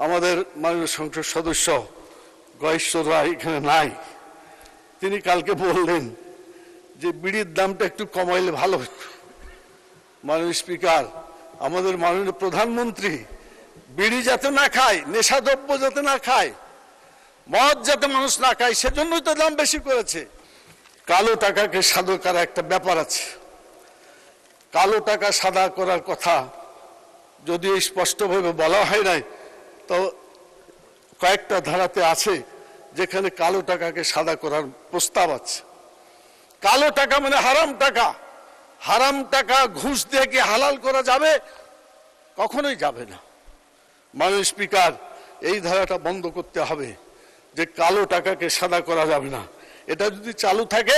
আমাদের মাননীয় সংসদ সদস্য গয়েশ্বর রায় এখানে নাই। তিনি কালকে বললেন যে বিড়ির দামটা একটু কমাইলে ভালো হতো। মাননীয় স্পিকার, আমাদের মাননীয় প্রধানমন্ত্রী বিড়ি যাতে না খায়, নেশাদ্রব্য যাতে না খায়, মদ যাতে মানুষ না খায়, সেজন্যই তো দাম বেশি করেছে। কালো টাকাকে সাদা করার একটা ব্যাপার আছে। কালো টাকা সাদা করার কথা যদিও স্পষ্টভাবে বলা হয় নাই, তো কয়েকটা ধারাতে আছে যেখানে কালো টাকাকে সাদা করার প্রস্তাব আছে। কালো টাকা মানে হারাম টাকা। হারাম টাকা ঘুষ দিয়ে কি হালাল করা যাবে? কখনোই যাবে না। মাননীয় স্পিকার, এই ধারাটা বন্ধ করতে হবে যে কালো টাকাকে সাদা করা যাবে না। এটা যদি চালু থাকে,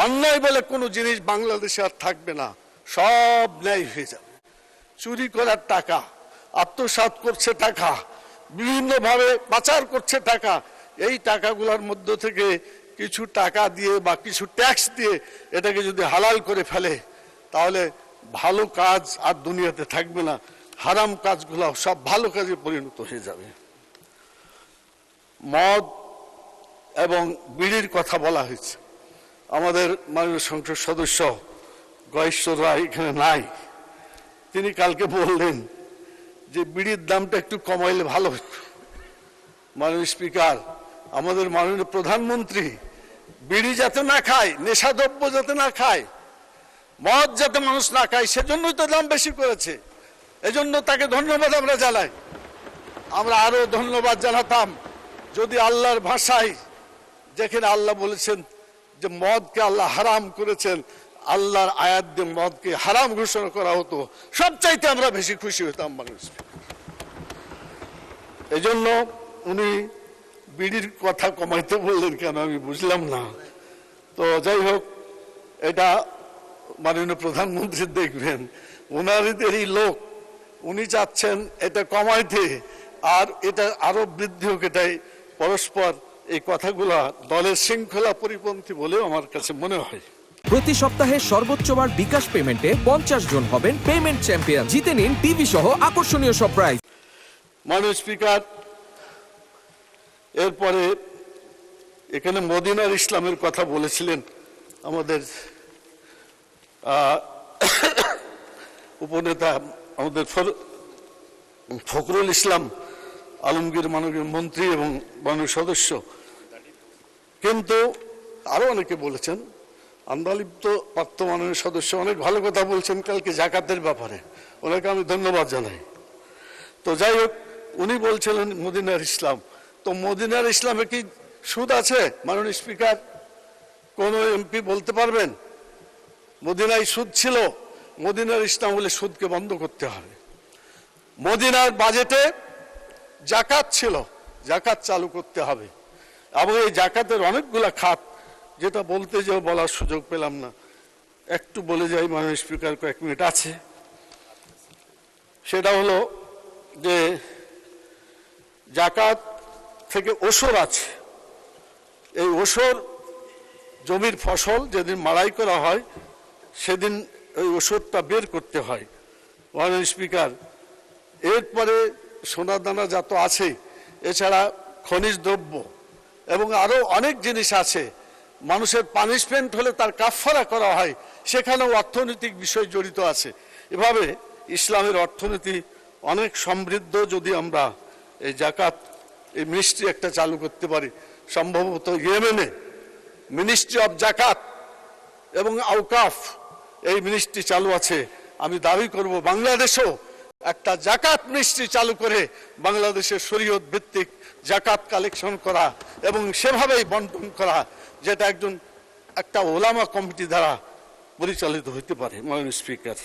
অন্যায় বলে কোনো জিনিস বাংলাদেশে আর থাকবে না, সব ন্যায় হয়ে যাবে। চুরি করার টাকা, আত্মসাৎ করছে টাকা, বিভিন্নভাবে পাচার করছে টাকা, এই টাকাগুলোর মধ্য থেকে কিছু টাকা দিয়ে বা কিছু ট্যাক্স দিয়ে এটাকে যদি হালাল করে ফেলে, তাহলে ভালো কাজ আর দুনিয়াতে থাকবে না, হারাম কাজগুলো সব ভালো কাজে পরিণত হয়ে যাবে। মদ এবং বিড়ির কথা বলা হয়েছে। আমাদের মাননীয় সংসদ সদস্য গয়েশ্বর রায় এখানে নাই। তিনি কালকে বললেন যে বিড়ির দামটা একটু কমাইলে ভালো হতো। মাননীয় স্পিকার, আমাদের মাননীয় প্রধানমন্ত্রী বিড়ি যাতে না খায়, নেশাদ্রব্য যাতে না খায়, মদ যাতে মানুষ না খায়, সেজন্যই তো দাম বেশি করেছে। এজন্য তাকে ধন্যবাদ আমরা জানাই। আমরা আরো ধন্যবাদ জানাতাম যদি আল্লাহর ভাষায়, যেখানে আল্লাহ বলেছেন যে মদকে আল্লাহ হারাম করেছেন, আল্লাহর আয়াত দিয়ে মদকে হারাম ঘোষণা করা হতো, সবচাইতে আমরা বেশি খুশি হতাম মানুষ। এই জন্য উনি বিড়ির কথা কমাইতে বললেন কেন আমি বুঝলাম না। তো যাই হোক, এটা মাননীয় প্রধানমন্ত্রী দেখবেন, ওনারই লোক, উনি চাচ্ছেন এটা কমাইতে, আর এটা আরো বৃদ্ধি হোক। এটাই পরস্পর এই কথাগুলা দলের শৃঙ্খলা পরিপন্থী বলেও আমার কাছে মনে হয়। প্রতি সপ্তাহে সর্বোচ্চবার বিকাশ পেমেন্টে 50 জন হবেন পেমেন্ট চ্যাম্পিয়ন। জিতে নিন টিভি সহ আকর্ষণীয় সব প্রাইজ। মাননীয় স্পিকার, এরপরে এখানে মদিনার ইসলামের কথা বলেছিলেন আমাদের উপনেতা, আমাদের ফখরুল ইসলাম আলমগীর, মাননীয় মন্ত্রী এবং মাননীয় সদস্য। কিন্তু আরো অনেকে বলেছেন, আন্দালিপ্ত প্রাপ্ত মাননীয় সদস্য অনেক ভালো কথা বলছেন কালকে জাকাতের ব্যাপারে, ওনাকে আমি ধন্যবাদ জানাই। তো যাই হোক, উনি বলছিলেন মদিনার ইসলাম। তো মদিনার ইসলামে কি সুদ আছে? মাননীয় স্পিকার, কোন এমপি বলতে পারবেন মদিনায় সুদ ছিল? মদিনার ইসলাম বলে সুদকে বন্ধ করতে হবে। মদিনার বাজেটে জাকাত ছিল, জাকাত চালু করতে হবে। এবং এই জাকাতের অনেকগুলা খাত, যেটা বলতে যেও বলার সুযোগ পেলাম না, একটু বলে যাই মাননীয় স্পিকার, কয়েক মিনিট আছে। সেটা হলো যে জাকাত থেকে ওসর আছে। এই ওসর জমির ফসল যেদিন মাড়াই করা হয় সেদিন ওই ওসরটা বের করতে হয় মাননীয় স্পিকার। এরপরে সোনা দানা যত আছে, এছাড়া খনিজ দ্রব্য এবং আরো অনেক জিনিস আছে। মানুষের পানিশমেন্ট হলে তার কাফফারা করা হয়, সেখানেও অর্থনৈতিক বিষয় জড়িত আছে। এভাবে ইসলামের অর্থনীতি অনেক সমৃদ্ধ। যদি আমরা এই জাকাত, এই মিনিস্ট্রি একটা চালু করতে পারি, সম্ভবত ইয়েমেনে মিনিস্ট্রি অফ জাকাত এবং আওকাফ, এই মিনিস্ট্রি চালু আছে। আমি দাবি করব বাংলাদেশেও একটা জাকাত মিনিস্ট্রি চালু করে বাংলাদেশের শরীয়ত ভিত্তিক জাকাত কালেকশন করা এবং সেভাবেই বন্টন করা, যেটা একটা ওলামা কমিটি দ্বারা পরিচালিত হতে পারে। মাননীয় স্পিকার।